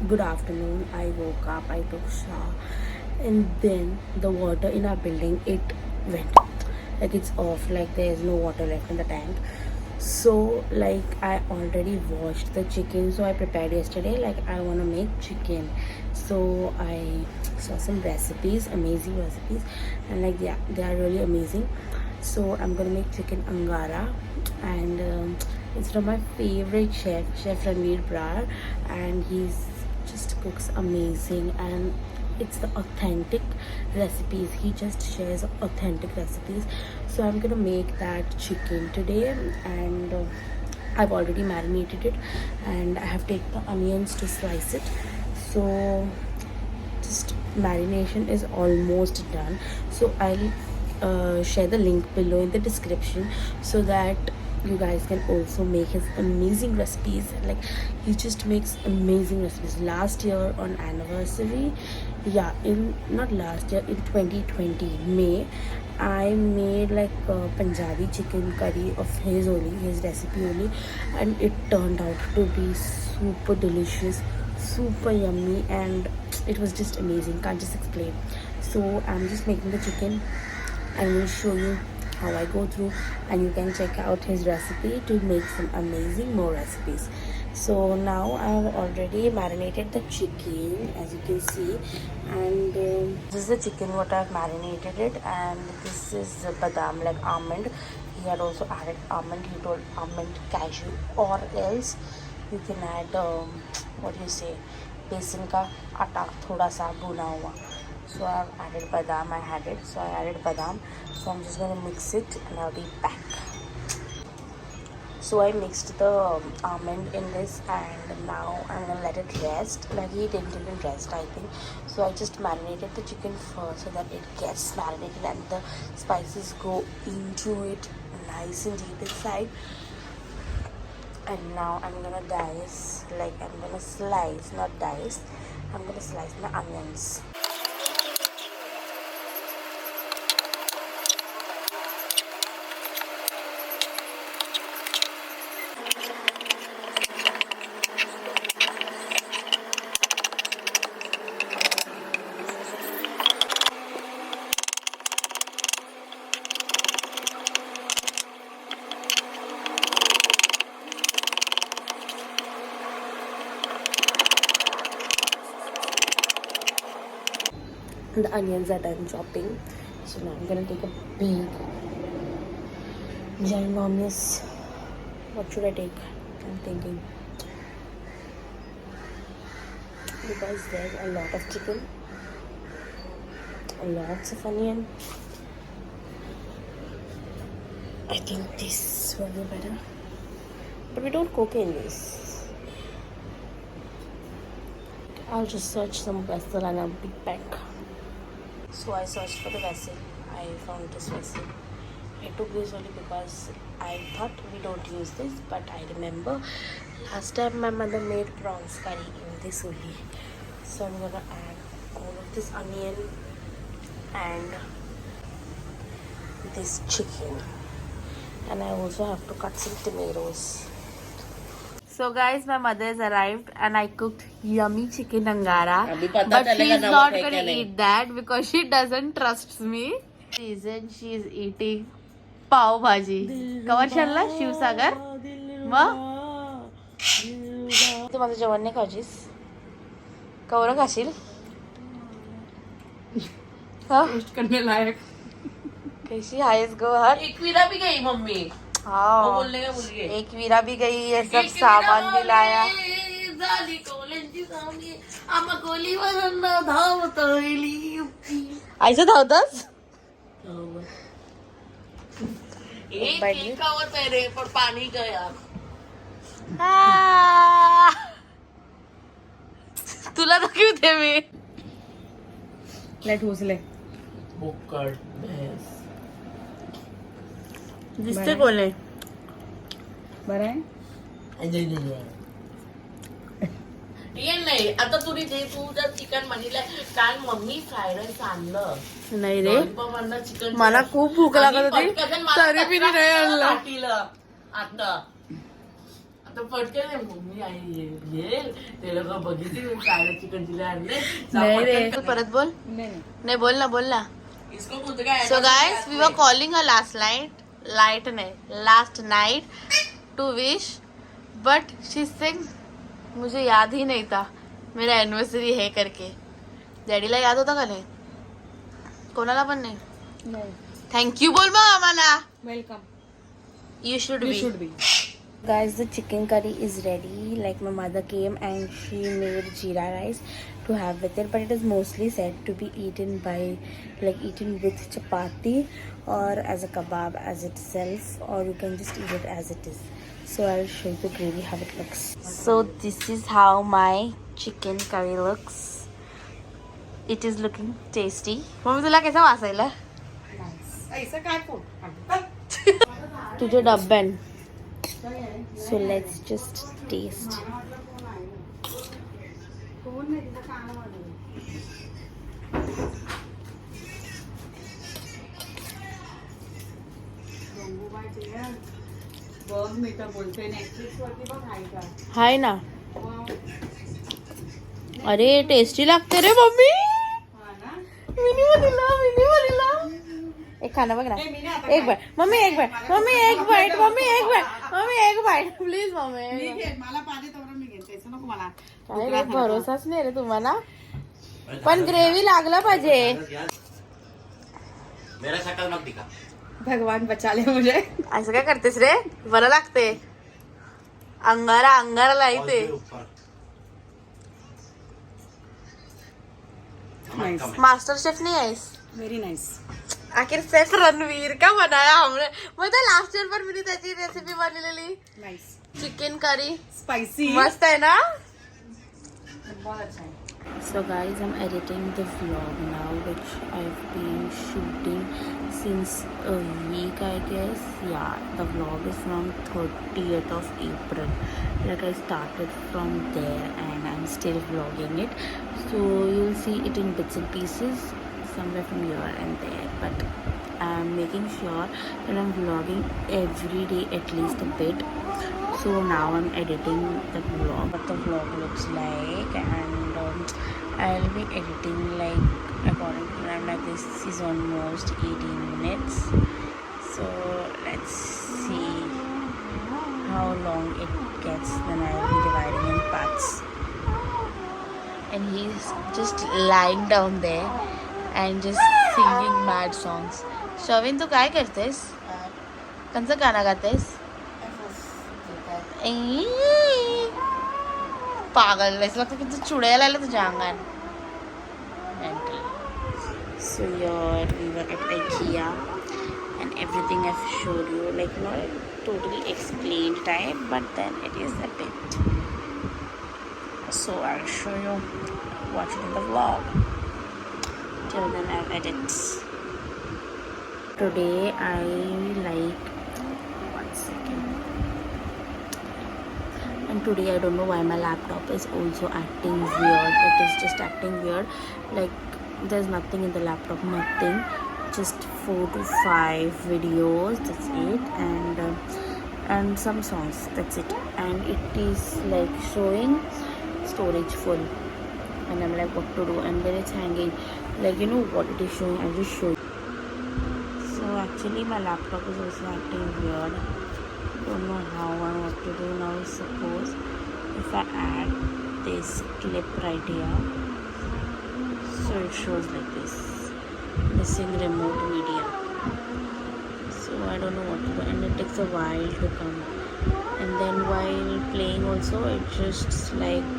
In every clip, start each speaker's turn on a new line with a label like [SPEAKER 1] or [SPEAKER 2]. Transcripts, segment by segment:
[SPEAKER 1] good afternoon. I woke up, I took shower, and then the water in our building, it went like it's off, like there's no water left in the tank. So like I already washed the chicken, so I prepared yesterday, like I want to make chicken. So I saw some recipes, amazing recipes, and like yeah, they are really amazing. So I'm gonna make chicken Angara, and it's from my favorite chef Ranveer Brar, and he's just cooks amazing, and it's the authentic recipes. He just shares authentic recipes. So I'm gonna make that chicken today, and I've already marinated it, and I have taken the onions to slice it. So just marination is almost done. So I'll share the link below in the description so that you guys can also make his amazing recipes. Like he just makes amazing recipes. Last year on anniversary, yeah, in not last year, in 2020 May, I made like a Punjabi chicken curry of his only, his recipe only, and it turned out to be super delicious, super yummy, and it was just amazing. Can't just explain. So I'm just making the chicken. I will show you how I go through, and you can check out his recipe to make some amazing more recipes. So now I've already marinated the chicken, as you can see, and this is the chicken what I've marinated it, and this is badam, like almond. He had also added almond. He told almond, cashew, or else you can add what do you say, besan ka atta thoda sa bhuna hua. So I've added badam. I had it, so I added badam. So I'm just gonna mix it, and I'll be back. So I mixed the almond in this, and now I'm gonna let it rest. Like he didn't rest, I think. So I just marinated the chicken first so that it gets marinated and the spices go into it nice and deep inside. And now I'm gonna dice, like I'm gonna slice, not dice. I'm gonna slice my onions. The onions are done chopping, so now I'm gonna take a big ginormous, what should I take? I'm thinking, because there's a lot of chicken, lots of onion. I think this will be better, but we don't cook in this. I'll just search some vessel and I'll be back. So I searched for the vessel. I found this vessel. I took this only because I thought we don't use this, but I remember last time my mother made prawns curry in this only. So I'm gonna add all of this onion and this chicken, and I also have to cut some tomatoes. So guys, my mother has arrived and I cooked yummy chicken Angara, but she's not gonna eat that because she doesn't trust me. Reason she's eating pav bhaji. Kavar shalla Shivsagar. Ma? तू माझं जेवण नाही खाशीस? Cover खाशील? Test करने लायक. कैसी आहेस गो हर? एक विरा भी गई मम्मी. हाँ, एक वीरा भी गई, ये सब सामान भी लाया. ऐसे धावतास? पण पाणी गया. तुला दाखवते मी. लेट उचले. दिसते कोण आहे? बरं आहे. नाही आता तुरी दे, तू जर चिकन म्हणलं काल मम्मी फ्राईड राईस आणलं नाही रे, चिकन मला खूप भूक लागत होती तरी मी नाही आणलं. आता तर पटकन मम्मी आई घेईल ते लोक बघितली काय चिकन चिली आणले
[SPEAKER 2] परत बोल नाही बोल ना
[SPEAKER 1] इसको बोलते काय
[SPEAKER 2] so guys we were calling a last night to wish but she sing मुझे याद ही नहीं था मेरा एनिवर्सरी है करके डॅडीला याद होता का नाही कोणाला पण नाही थँक्यू बोल मग आम्हाला
[SPEAKER 1] welcome
[SPEAKER 2] you should be
[SPEAKER 1] Guys, the chicken curry is ready. Like my mother came and she made jeera rice to have with it, but it is mostly said to be eaten with chapati or as a kebab as itself, or you can just eat it as it is. So I'll show you the gravy how it looks. So this is how my chicken curry looks. It is looking tasty. Mummy तुला कैसा वासायला?
[SPEAKER 2] ऐसा काय फोड
[SPEAKER 1] तुझे Dabban. So let's just taste. हाय ना अरे tasty लागते रे मम्मी मिनी वनीला एक खाना बघ ना एक बाईट मम्मी एक बाईट प्लीज मम्मी काय भरोसाच नाही रे तुम्हाला पण ग्रेव्ही लागला पाहिजे
[SPEAKER 2] भगवान बचा ले मुझे
[SPEAKER 1] असं काय करतेस रे बरं लागते अंगारा लाईते मास्टर शेफ नहीं है
[SPEAKER 2] वेरी नाइस
[SPEAKER 1] आखिर शेफ रणवीर का बनाया हमने मतलब लास्ट ईयर पर मेरी त्याची रेसिपी बनलेली
[SPEAKER 2] नाइस
[SPEAKER 1] चिकन करी
[SPEAKER 2] स्पाइसी
[SPEAKER 1] मस्त है ना
[SPEAKER 2] बहुत अच्छा है
[SPEAKER 1] So guys, I'm editing the vlog now, which I've been shooting since a week, I guess. Yeah, the vlog is from 30th of April. Like I started from there and I'm still vlogging it. So you'll see it in bits and pieces, somewhere from here and there. But I'm making sure that I'm vlogging every day at least a bit. So now I'm editing the vlog, what the vlog looks like, and I'll be editing like according to time. Like this is almost 18 minutes. So let's see how long it gets. Then I'll be dividing in parts. And he's just lying down there and just singing mad songs. Shavin, तू काय करतेस? कंचा गाना गातेस? पागल ऐसा लगता है कि चुड़ैल आले तुझ्या अंगान mental. So here we were at IKEA and everything I've showed you, like not totally explained type, but then it is a bit. So I'll show you, watch it in the vlog. Till then I'll edit. Today I like, one second. And today I don't know why my laptop is also acting weird. It is just acting weird, like there's nothing in the laptop, nothing, just 4 to 5 videos, that's it, and some songs, that's it. And it is like showing storage full and I'm like what to do, and then it's hanging, like you know what it is showing, I'll just show you. So actually my laptop is also acting weird. Don't know how and what to do now. Suppose if I add this clip right here, so it shows like this, missing remote media. So I don't know what to do, and it takes a while to come. And then while playing also, it just like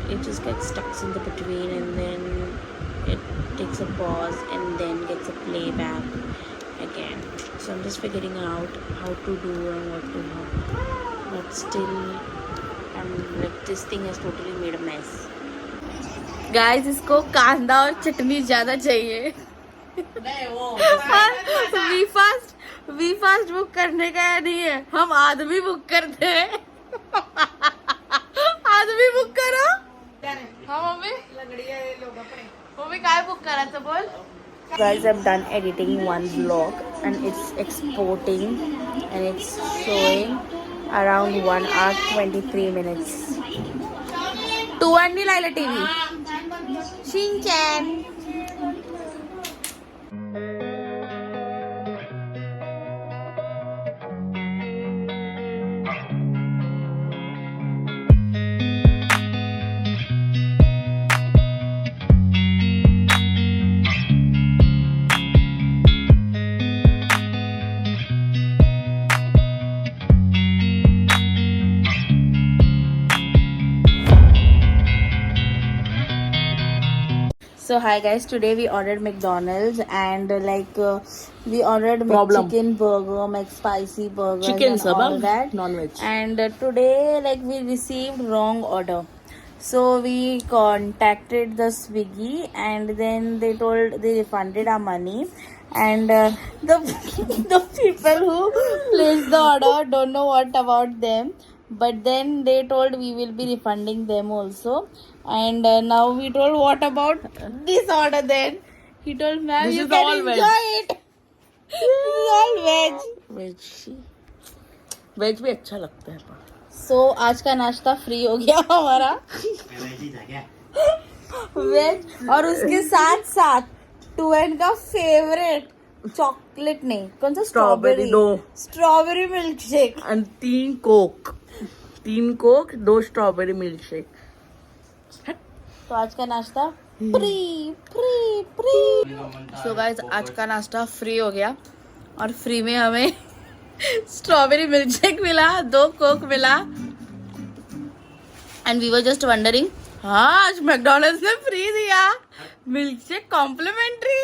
[SPEAKER 1] it just gets stuck in the between, and then it takes a pause and then gets a playback again. So I'm just figuring out how to do and what to do, but still I'm like this thing has totally made a mess. Guys, इसको कांदा और चटनी ज्यादा चाहिए. नहीं वो we fast book करने का नहीं है, हम आदमी बुक करते हैं. आदमी बुक करो. हाँ मम्मी मम्मी काय बुक करायचं बोल. Guys, I've done editing one vlog and it's exporting and it's showing around 1 hour 23 minutes. 2 आणि लायला TV Shin-chan. So hi guys, today we ordered McDonald's and we ordered chicken burger, McSpicy burger,
[SPEAKER 3] Chicken
[SPEAKER 1] and all that.
[SPEAKER 3] non-veg.
[SPEAKER 1] And today we received wrong order. So we contacted the Swiggy and then they told they refunded our money. And the the people who placed the order don't know what about them. But then they told we will be refunding them also. And now we told what about this order then? He told ma'am
[SPEAKER 3] This
[SPEAKER 1] you
[SPEAKER 3] is
[SPEAKER 1] can
[SPEAKER 3] all
[SPEAKER 1] enjoy
[SPEAKER 3] veg.
[SPEAKER 1] it. This is all veg.
[SPEAKER 3] Veg भी अच्छा लगता है पर
[SPEAKER 1] So आज का नाश्ता free हो गया हमारा वेज. और उसके साथ साथ टूएन का फेवरेट चॉकलेट नहीं कौन सा
[SPEAKER 3] स्ट्रॉबेरी दो
[SPEAKER 1] strawberry milk shake
[SPEAKER 3] and 3 Coke 2 strawberry milk shake.
[SPEAKER 1] तो आज का नाश्ता free free free. So guys आज का नाश्ता फ्री हो गया और फ्री में हमें स्ट्रॉबेरी मिल्क शेक मिला 2 कोक मिला. And we were just wondering हाँ आज मैकडॉनल्ड्स ने फ्री दिया मिल्क शेक कॉम्प्लीमेंट्री.